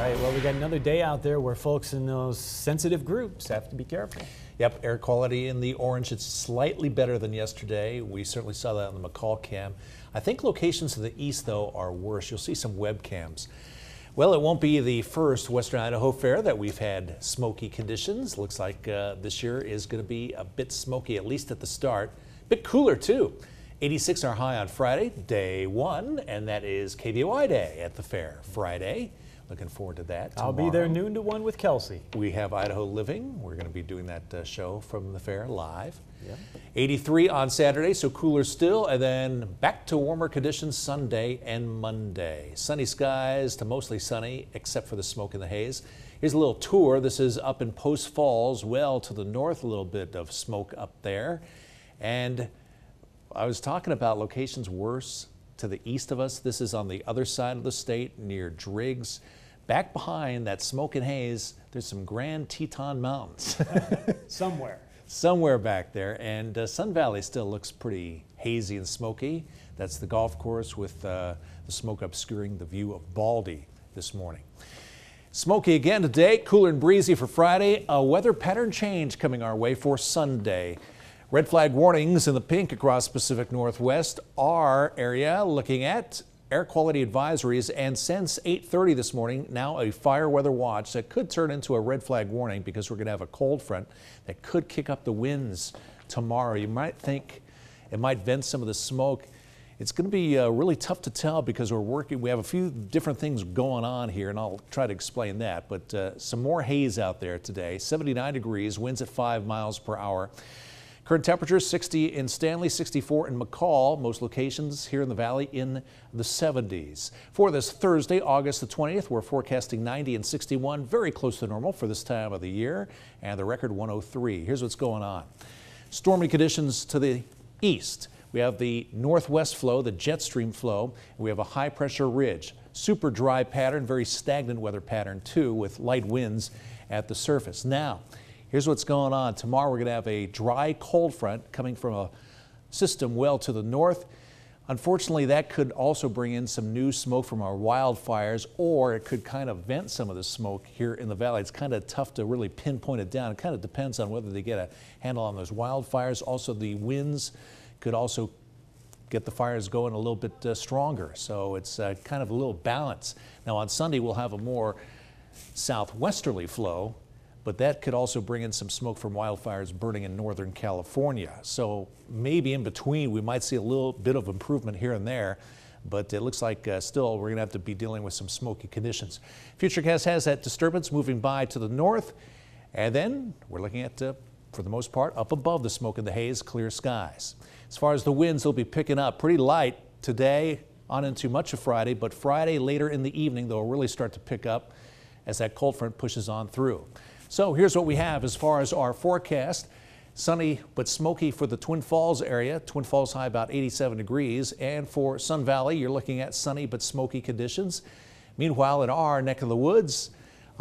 right, well, we got another day out there where folks in those sensitive groups have to be careful. Yep, air quality in the orange, it's slightly better than yesterday. We certainly saw that on the McCall cam. I think locations to the east, though, are worse. You'll see some webcams. Well, it won't be the first Western Idaho fair that we've had smoky conditions. Looks like this year is going to be a bit smoky, at least at the start. A bit cooler, too. 86 our high on Friday, day one, and that is KVOI Day at the fair Friday. Looking forward to that tomorrow. I'll be there noon to 1 with Kelsey. We have Idaho Living. We're going to be doing that show from the fair live. Yep. 83 on Saturday, so cooler still, and then back to warmer conditions Sunday and Monday. Sunny skies to mostly sunny, except for the smoke and the haze. Here's a little tour. This is up in Post Falls, well to the north, a little bit of smoke up there. And I was talking about locations worse to the east of us. This is on the other side of the state near Driggs. Back behind that smoke and haze, there's some Grand Teton Mountains. Somewhere back there. And Sun Valley still looks pretty hazy and smoky. That's the golf course with the smoke obscuring the view of Baldy this morning. Smoky again today, cooler and breezy for Friday. A weather pattern change coming our way for Sunday. Red flag warnings in the pink across Pacific Northwest. Our area looking at air quality advisories, and since 8:30 this morning, now a fire weather watch that could turn into a red flag warning because we're going to have a cold front that could kick up the winds tomorrow. You might think it might vent some of the smoke. It's going to be really tough to tell because we have a few different things going on here, and I'll try to explain that. But some more haze out there today. 79 degrees, winds at 5 miles per hour. Current temperatures 60 in Stanley, 64 in McCall. Most locations here in the valley in the 70s. For this Thursday, August the 20th, we're forecasting 90 and 61, very close to normal for this time of the year, and the record 103. Here's what's going on. Stormy conditions to the east. We have the northwest flow, the jet stream flow, and we have a high pressure ridge. Super dry pattern, very stagnant weather pattern too, with light winds at the surface. Now, here's what's going on. Tomorrow we're going to have a dry cold front coming from a system well to the north. Unfortunately, that could also bring in some new smoke from our wildfires, or it could kind of vent some of the smoke here in the valley. It's kind of tough to really pinpoint it down. It kind of depends on whether they get a handle on those wildfires. Also, the winds could also get the fires going a little bit stronger. So it's kind of a little balance. Now on Sunday, we'll have a more southwesterly flow, but that could also bring in some smoke from wildfires burning in Northern California. So maybe in between, we might see a little bit of improvement here and there, but it looks like still we're gonna have to be dealing with some smoky conditions. Futurecast has that disturbance moving by to the north, and then we're looking at, for the most part, up above the smoke and the haze, clear skies. As far as the winds, they'll be picking up pretty light today on into much of Friday, but Friday later in the evening, they'll really start to pick up as that cold front pushes on through. So here's what we have as far as our forecast. Sunny but smoky for the Twin Falls area. Twin Falls high about 87 degrees. And for Sun Valley, you're looking at sunny but smoky conditions. Meanwhile, in our neck of the woods,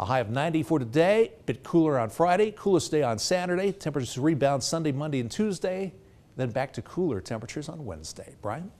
a high of 90 for today, a bit cooler on Friday, coolest day on Saturday. Temperatures rebound Sunday, Monday, and Tuesday. Then back to cooler temperatures on Wednesday. Brian?